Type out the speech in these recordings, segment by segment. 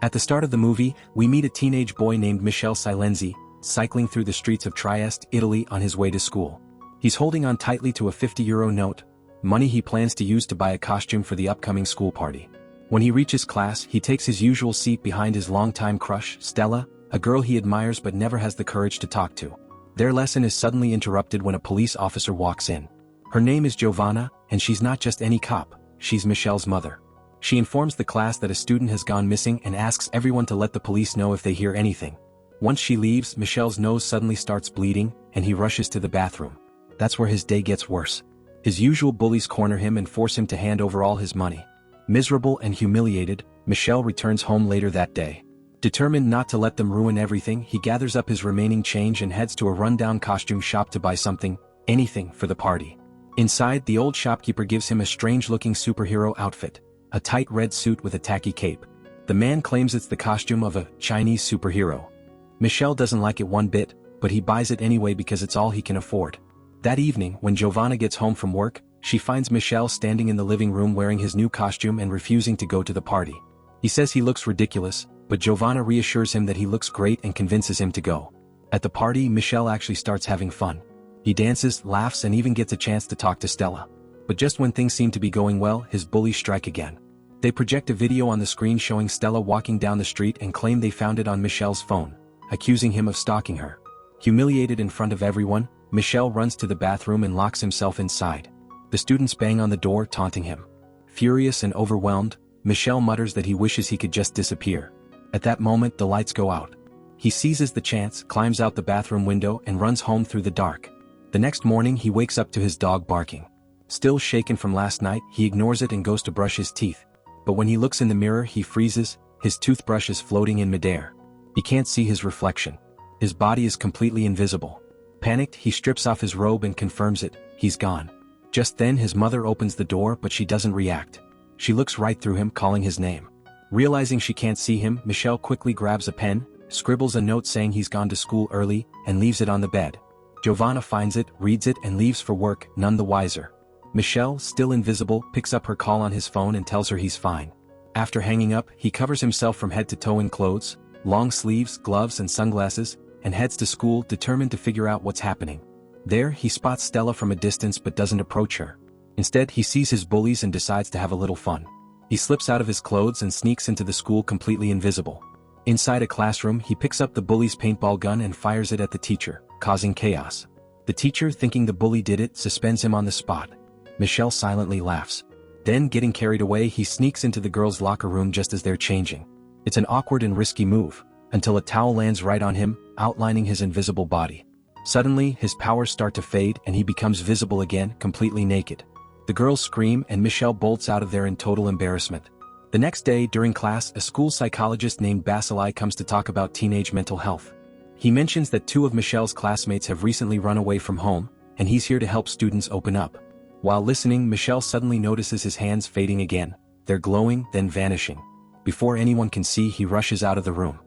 At the start of the movie, we meet a teenage boy named Michele Silenzi, cycling through the streets of Trieste, Italy on his way to school. He's holding on tightly to a €50 note, money he plans to use to buy a costume for the upcoming school party. When he reaches class, he takes his usual seat behind his longtime crush, Stella, a girl he admires but never has the courage to talk to. Their lesson is suddenly interrupted when a police officer walks in. Her name is Giovanna, and she's not just any cop, she's Michele's mother. She informs the class that a student has gone missing and asks everyone to let the police know if they hear anything. Once she leaves, Michele's nose suddenly starts bleeding, and he rushes to the bathroom. That's where his day gets worse. His usual bullies corner him and force him to hand over all his money. Miserable and humiliated, Michele returns home later that day. Determined not to let them ruin everything, he gathers up his remaining change and heads to a rundown costume shop to buy something, anything, for the party. Inside, the old shopkeeper gives him a strange-looking superhero outfit, a tight red suit with a tacky cape. The man claims it's the costume of a Chinese superhero. Michele doesn't like it one bit, but he buys it anyway because it's all he can afford. That evening, when Giovanna gets home from work, she finds Michele standing in the living room wearing his new costume and refusing to go to the party. He says he looks ridiculous, but Giovanna reassures him that he looks great and convinces him to go. At the party, Michele actually starts having fun. He dances, laughs, and even gets a chance to talk to Stella. But just when things seem to be going well, his bullies strike again. They project a video on the screen showing Stella walking down the street and claim they found it on Michele's phone, accusing him of stalking her. Humiliated in front of everyone, Michele runs to the bathroom and locks himself inside. The students bang on the door, taunting him. Furious and overwhelmed, Michele mutters that he wishes he could just disappear. At that moment, the lights go out. He seizes the chance, climbs out the bathroom window, and runs home through the dark. The next morning, he wakes up to his dog barking. Still shaken from last night, he ignores it and goes to brush his teeth. But when he looks in the mirror, he freezes, his toothbrush is floating in midair. He can't see his reflection. His body is completely invisible. Panicked, he strips off his robe and confirms it, he's gone. Just then, his mother opens the door, but she doesn't react. She looks right through him, calling his name. Realizing she can't see him, Michele quickly grabs a pen, scribbles a note saying he's gone to school early, and leaves it on the bed. Giovanna finds it, reads it, and leaves for work, none the wiser. Michele, still invisible, picks up her call on his phone and tells her he's fine. After hanging up, he covers himself from head to toe in clothes, long sleeves, gloves, and sunglasses, and heads to school, determined to figure out what's happening. There, he spots Stella from a distance but doesn't approach her. Instead, he sees his bullies and decides to have a little fun. He slips out of his clothes and sneaks into the school completely invisible. Inside a classroom, he picks up the bully's paintball gun and fires it at the teacher, causing chaos. The teacher, thinking the bully did it, suspends him on the spot. Michele silently laughs. Then, getting carried away, he sneaks into the girls' locker room just as they're changing. It's an awkward and risky move, until a towel lands right on him, outlining his invisible body. Suddenly, his powers start to fade and he becomes visible again, completely naked. The girls scream and Michele bolts out of there in total embarrassment. The next day, during class, a school psychologist named Basilei comes to talk about teenage mental health. He mentions that 2 of Michele's classmates have recently run away from home, and he's here to help students open up. While listening, Michele suddenly notices his hands fading again. They're glowing, then vanishing. Before anyone can see, he rushes out of the room.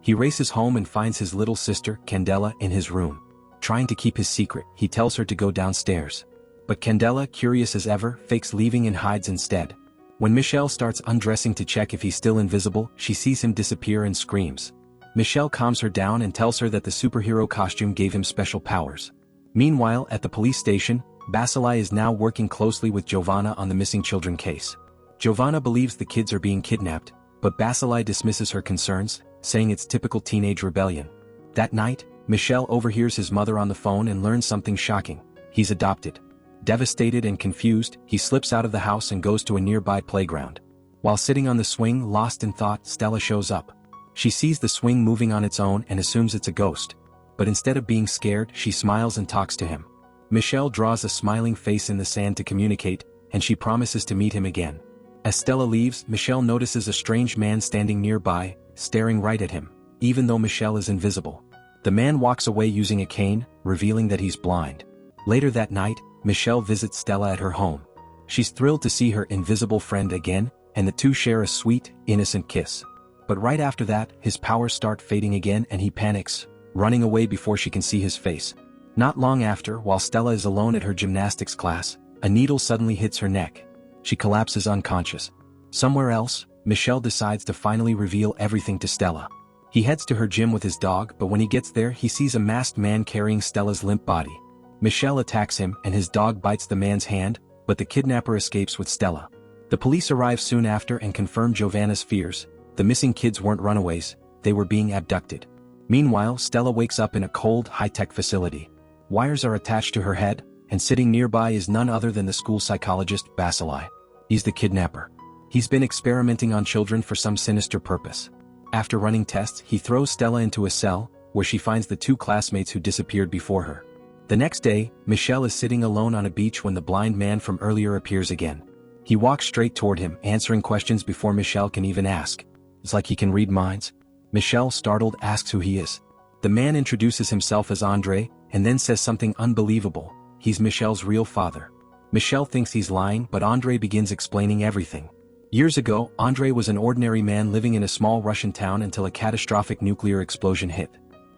He races home and finds his little sister, Candela, in his room. Trying to keep his secret, he tells her to go downstairs. But Candela, curious as ever, fakes leaving and hides instead. When Michele starts undressing to check if he's still invisible, she sees him disappear and screams. Michele calms her down and tells her that the superhero costume gave him special powers. Meanwhile, at the police station, Basilei is now working closely with Giovanna on the missing children case. Giovanna believes the kids are being kidnapped, but Basilei dismisses her concerns, saying it's typical teenage rebellion. That night, Michele overhears his mother on the phone and learns something shocking. He's adopted. Devastated and confused, he slips out of the house and goes to a nearby playground. While sitting on the swing, lost in thought, Stella shows up. She sees the swing moving on its own and assumes it's a ghost. But instead of being scared, she smiles and talks to him. Michele draws a smiling face in the sand to communicate, and she promises to meet him again. As Stella leaves, Michele notices a strange man standing nearby, staring right at him, even though Michele is invisible. The man walks away using a cane, revealing that he's blind. Later that night, Michele visits Stella at her home. She's thrilled to see her invisible friend again, and the two share a sweet, innocent kiss. But right after that, his powers start fading again and he panics, running away before she can see his face. Not long after, while Stella is alone at her gymnastics class, a needle suddenly hits her neck. She collapses unconscious. Somewhere else, Michel decides to finally reveal everything to Stella. He heads to her gym with his dog, but when he gets there he sees a masked man carrying Stella's limp body. Michel attacks him and his dog bites the man's hand, but the kidnapper escapes with Stella. The police arrive soon after and confirm Giovanna's fears. The missing kids weren't runaways, they were being abducted. Meanwhile, Stella wakes up in a cold, high-tech facility. Wires are attached to her head, and sitting nearby is none other than the school psychologist, Basilai. He's the kidnapper. He's been experimenting on children for some sinister purpose. After running tests, he throws Stella into a cell, where she finds the two classmates who disappeared before her. The next day, Michel is sitting alone on a beach when the blind man from earlier appears again. He walks straight toward him, answering questions before Michel can even ask. It's like he can read minds. Michel, startled, asks who he is. The man introduces himself as Andre, and then says something unbelievable. He's Michel's real father. Michel thinks he's lying, but Andre begins explaining everything. Years ago, Andre was an ordinary man living in a small Russian town until a catastrophic nuclear explosion hit.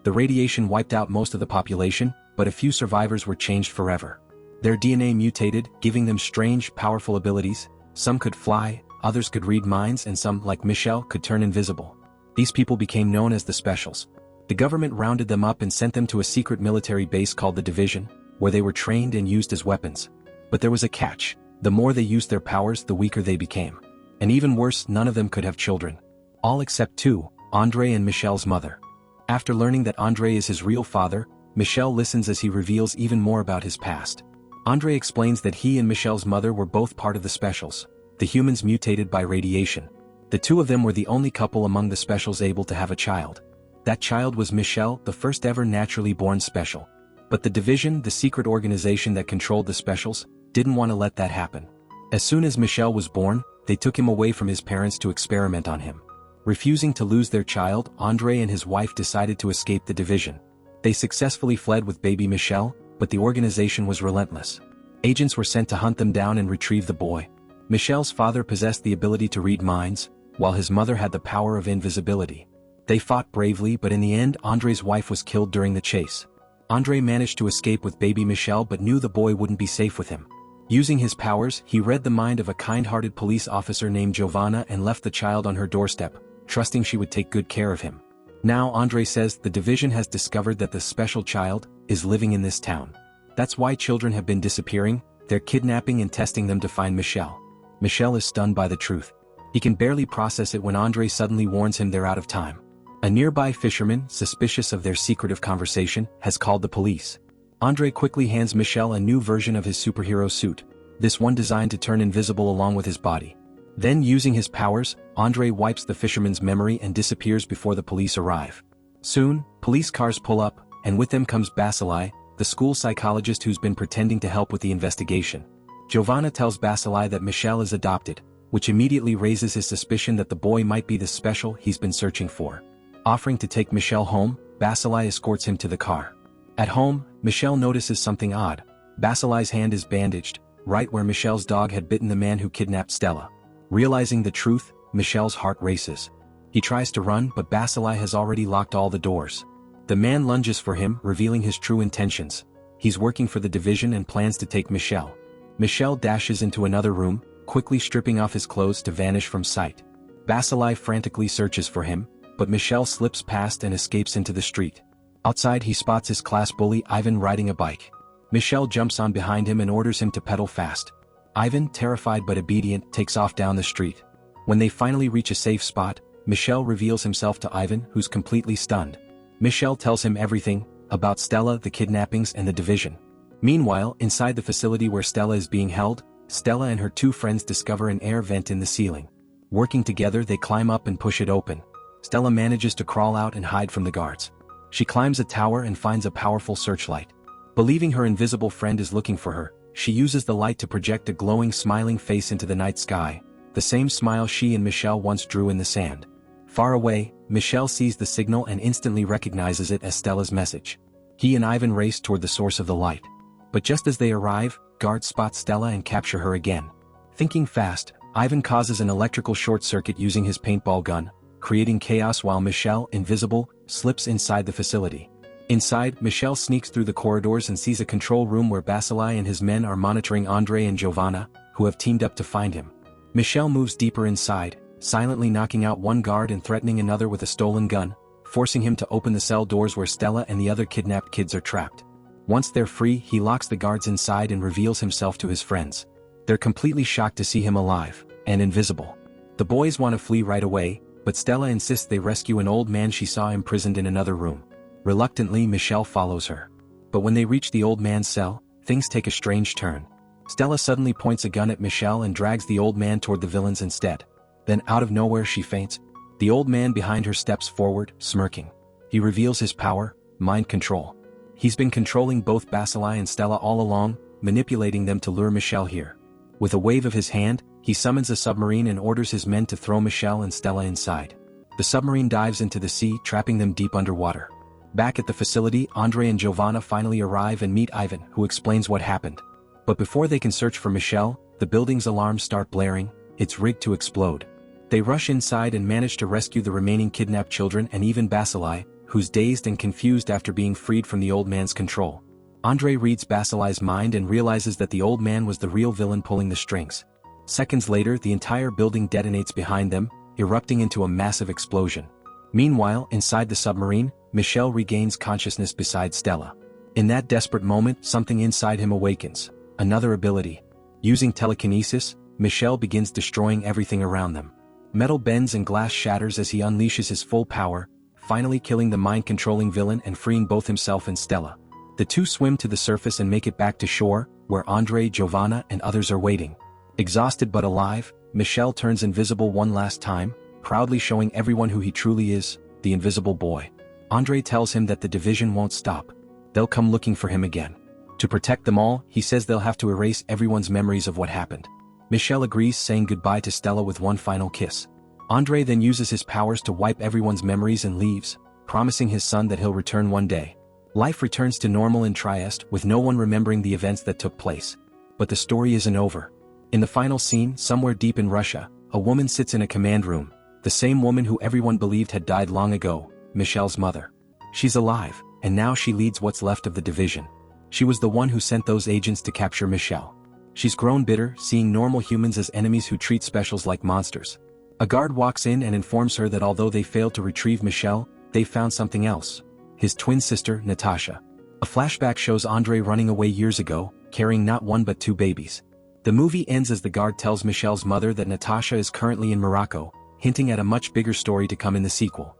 The radiation wiped out most of the population, but a few survivors were changed forever. Their DNA mutated, giving them strange, powerful abilities. Some could fly, others could read minds, and some, like Michel, could turn invisible. These people became known as the Specials. The government rounded them up and sent them to a secret military base called the Division, where they were trained and used as weapons. But there was a catch. The more they used their powers, the weaker they became. And even worse, none of them could have children. All except two, Andre and Michel's mother. After learning that Andre is his real father, Michel listens as he reveals even more about his past. Andre explains that he and Michel's mother were both part of the Specials, the humans mutated by radiation. The two of them were the only couple among the Specials able to have a child. That child was Michel, the first ever naturally born Special. But the Division, the secret organization that controlled the Specials, didn't want to let that happen. As soon as Michel was born, they took him away from his parents to experiment on him. Refusing to lose their child, Andre and his wife decided to escape the Division. They successfully fled with baby Michel, but the organization was relentless. Agents were sent to hunt them down and retrieve the boy. Michel's father possessed the ability to read minds, while his mother had the power of invisibility. They fought bravely, but in the end, Andre's wife was killed during the chase. Andre managed to escape with baby Michel but knew the boy wouldn't be safe with him. Using his powers, he read the mind of a kind-hearted police officer named Giovanna and left the child on her doorstep, trusting she would take good care of him. Now Andre says the Division has discovered that the special child is living in this town. That's why children have been disappearing. They're kidnapping and testing them to find Michel. Michel is stunned by the truth. He can barely process it when Andre suddenly warns him they're out of time. A nearby fisherman, suspicious of their secretive conversation, has called the police. Andre quickly hands Michel a new version of his superhero suit, this one designed to turn invisible along with his body. Then, using his powers, Andre wipes the fisherman's memory and disappears before the police arrive. Soon, police cars pull up, and with them comes Basilai, the school psychologist who's been pretending to help with the investigation. Giovanna tells Basilai that Michel is adopted, which immediately raises his suspicion that the boy might be the special he's been searching for. Offering to take Michel home, Basilai escorts him to the car. At home, Michel notices something odd. Basilai's hand is bandaged, right where Michel's dog had bitten the man who kidnapped Stella. Realizing the truth, Michel's heart races. He tries to run, but Basilai has already locked all the doors. The man lunges for him, revealing his true intentions. He's working for the Division and plans to take Michel. Michel dashes into another room, quickly stripping off his clothes to vanish from sight. Basilai frantically searches for him, but Michel slips past and escapes into the street. Outside he spots his class bully Ivan riding a bike. Michel jumps on behind him and orders him to pedal fast. Ivan, terrified but obedient, takes off down the street. When they finally reach a safe spot, Michel reveals himself to Ivan, who's completely stunned. Michel tells him everything, about Stella, the kidnappings, and the Division. Meanwhile, inside the facility where Stella is being held, Stella and her two friends discover an air vent in the ceiling. Working together, they climb up and push it open. Stella manages to crawl out and hide from the guards. She climbs a tower and finds a powerful searchlight. Believing her invisible friend is looking for her, she uses the light to project a glowing, smiling face into the night sky, the same smile she and Michel once drew in the sand. Far away, Michel sees the signal and instantly recognizes it as Stella's message. He and Ivan race toward the source of the light. But just as they arrive, guards spot Stella and capture her again. Thinking fast, Ivan causes an electrical short circuit using his paintball gun, creating chaos while Michel, invisible, slips inside the facility. Inside, Michel sneaks through the corridors and sees a control room where Basilai and his men are monitoring Andre and Giovanna, who have teamed up to find him. Michel moves deeper inside, silently knocking out one guard and threatening another with a stolen gun, forcing him to open the cell doors where Stella and the other kidnapped kids are trapped. Once they're free, he locks the guards inside and reveals himself to his friends. They're completely shocked to see him alive and invisible. The boys want to flee right away, but Stella insists they rescue an old man she saw imprisoned in another room. Reluctantly, Michelle follows her. But when they reach the old man's cell, things take a strange turn. Stella suddenly points a gun at Michelle and drags the old man toward the villains instead. Then out of nowhere she faints. The old man behind her steps forward, smirking. He reveals his power, mind control. He's been controlling both Basili and Stella all along, manipulating them to lure Michelle here. With a wave of his hand, he summons a submarine and orders his men to throw Michelle and Stella inside. The submarine dives into the sea, trapping them deep underwater. Back at the facility, Andre and Giovanna finally arrive and meet Ivan, who explains what happened. But before they can search for Michelle, the building's alarms start blaring. It's rigged to explode. They rush inside and manage to rescue the remaining kidnapped children and even Basili, who's dazed and confused after being freed from the old man's control. Andre reads Basili's mind and realizes that the old man was the real villain pulling the strings. Seconds later, the entire building detonates behind them, erupting into a massive explosion. Meanwhile, inside the submarine, Michelle regains consciousness beside Stella. In that desperate moment, something inside him awakens. Another ability. Using telekinesis, Michelle begins destroying everything around them. Metal bends and glass shatters as he unleashes his full power, finally killing the mind-controlling villain and freeing both himself and Stella. The two swim to the surface and make it back to shore, where Andre, Giovanna, and others are waiting. Exhausted but alive, Michelle turns invisible one last time, proudly showing everyone who he truly is, the invisible boy. Andre tells him that the division won't stop. They'll come looking for him again. To protect them all, he says they'll have to erase everyone's memories of what happened. Michelle agrees, saying goodbye to Stella with one final kiss. Andre then uses his powers to wipe everyone's memories and leaves, promising his son that he'll return one day. Life returns to normal in Trieste, with no one remembering the events that took place. But the story isn't over. In the final scene, somewhere deep in Russia, a woman sits in a command room, the same woman who everyone believed had died long ago, Michelle's mother. She's alive, and now she leads what's left of the division. She was the one who sent those agents to capture Michelle. She's grown bitter, seeing normal humans as enemies who treat specials like monsters. A guard walks in and informs her that although they failed to retrieve Michelle, they found something else. His twin sister, Natasha. A flashback shows Andre running away years ago, carrying not one but two babies. The movie ends as the guard tells Michelle's mother that Natasha is currently in Morocco, hinting at a much bigger story to come in the sequel.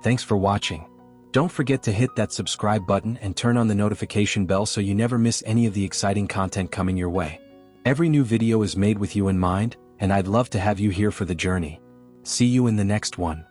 Thanks for watching. Don't forget to hit that subscribe button and turn on the notification bell so you never miss any of the exciting content coming your way. Every new video is made with you in mind, and I'd love to have you here for the journey. See you in the next one.